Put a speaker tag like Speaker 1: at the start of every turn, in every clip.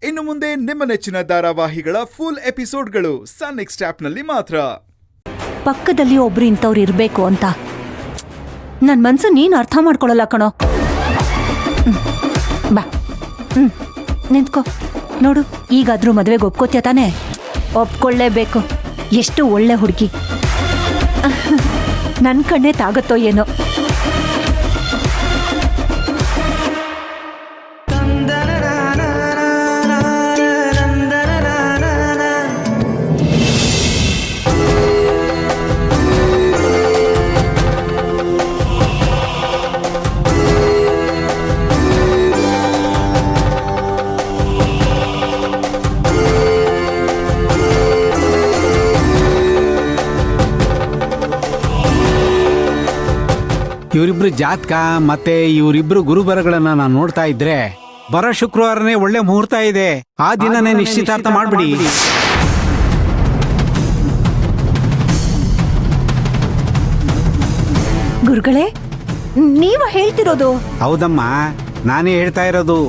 Speaker 1: ಇನ್ನು ಮುಂದೆ ನಿಮ್ಮ ನೆಚ್ಚಿನ ಧಾರಾವಾಹಿಗಳ ಫುಲ್ ಎಪಿಸೋಡ್ಗಳು ಸನ್ ನೆಕ್ಸ್ಟ್ ಆಪ್ನಲ್ಲಿ ಮಾತ್ರ.
Speaker 2: ಪಕ್ಕದಲ್ಲಿ ಒಬ್ರು ಇಂಥವ್ರು ಇರ್ಬೇಕು ಅಂತ ನನ್ ಮನ್ಸು ನೀನ್ ಅರ್ಥ ಮಾಡ್ಕೊಳಲ್ಲ ಕಣೋ. ಬಾ ನಿಂತ್ಕೋ. ನೋಡು, ಈಗಾದ್ರೂ ಮದ್ವೆಗೆ ಒಪ್ಕೋತ್ಯ ತಾನೆ? ಒಪ್ಕೊಳ್ಳೇಬೇಕು. ಎಷ್ಟು ಒಳ್ಳೆ ಹುಡುಗಿ. ನನ್ ಕಣ್ಣೆ ತಾಗತ್ತೋ ಏನೋ.
Speaker 3: ಇವರಿಬ್ರು ಜಾತಕ ಮತ್ತೆ ಇವರಿಬ್ರು ಗುರುಬರಗಳನ್ನ ನಾನು ನೋಡ್ತಾ ಇದ್ರೆ ಬರೋ ಶುಕ್ರವಾರನೇ ಒಳ್ಳೆ ಮುಹೂರ್ತ ಇದೆ. ಆ ದಿನನೇ ನಿಶ್ಚಿತಾರ್ಥ ಮಾಡ್ಬಿಡಿ.
Speaker 2: ಗುರುಗಳೇ, ನೀವ ಹೇಳ್ತಿರೋದು?
Speaker 3: ಹೌದಮ್ಮ, ನಾನೇ ಹೇಳ್ತಾ ಇರೋದು.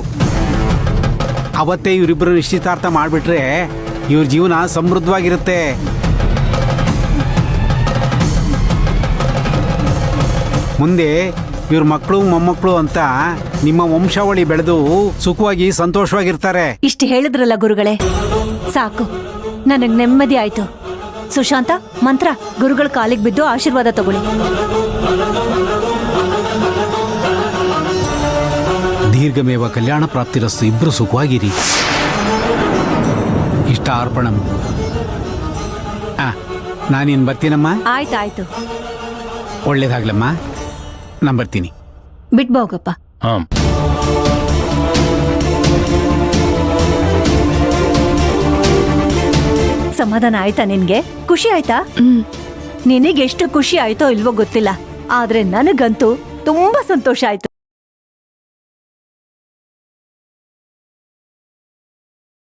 Speaker 3: ಅವತ್ತೇ ಇವರಿಬ್ರು ನಿಶ್ಚಿತಾರ್ಥ ಮಾಡ್ಬಿಟ್ರೆ ಇವ್ರ ಜೀವನ ಸಮೃದ್ಧವಾಗಿರುತ್ತೆ. ಮುಂದೆ ಇವ್ರ ಮಕ್ಕಳು ಮೊಮ್ಮಕ್ಕಳು ಅಂತ ನಿಮ್ಮ ವಂಶಾವಳಿ ಬೆಳೆದು ಸುಖವಾಗಿ ಸಂತೋಷವಾಗಿರ್ತಾರೆ.
Speaker 2: ಇಷ್ಟು ಹೇಳಿದ್ರಲ್ಲ ಗುರುಗಳೇ, ಸಾಕು, ನನಗ್ ನೆಮ್ಮದಿ ಆಯ್ತು. ಸುಶಾಂತ, ಮಂತ್ರ, ಗುರುಗಳ ಕಾಲಿಗೆ ಬಿದ್ದು ಆಶೀರ್ವಾದ ತಗೊಳ್ಳಿ.
Speaker 3: ದೀರ್ಘಮೇವ ಕಲ್ಯಾಣ ಪ್ರಾಪ್ತಿರಸ್ತು. ಇಬ್ರು ಸುಖವಾಗಿರಿ. ಇಷ್ಟ ಅರ್ಪಣಂ. ನಾನಿನ್ ಬರ್ತೀನಮ್ಮ.
Speaker 2: ಆಯ್ತಾಯ್ತು.
Speaker 3: ಒಳ್ಳೇದಾಗ್ಲಮ್ಮ. ನಾನು ಬರ್ತೀನಿ.
Speaker 2: ಬಿಟ್ಬೋಗಪ್ಪ. ಸಮಾಧಾನ ಆಯ್ತಾ ನಿನ್ಗೆ? ಖುಷಿ ಆಯ್ತಾ? ನಿನಗೆಷ್ಟು ಖುಷಿ ಆಯ್ತೋ ಇಲ್ವೋ ಗೊತ್ತಿಲ್ಲ, ಆದ್ರೆ ನನಗಂತೂ ತುಂಬಾ ಸಂತೋಷ ಆಯ್ತು.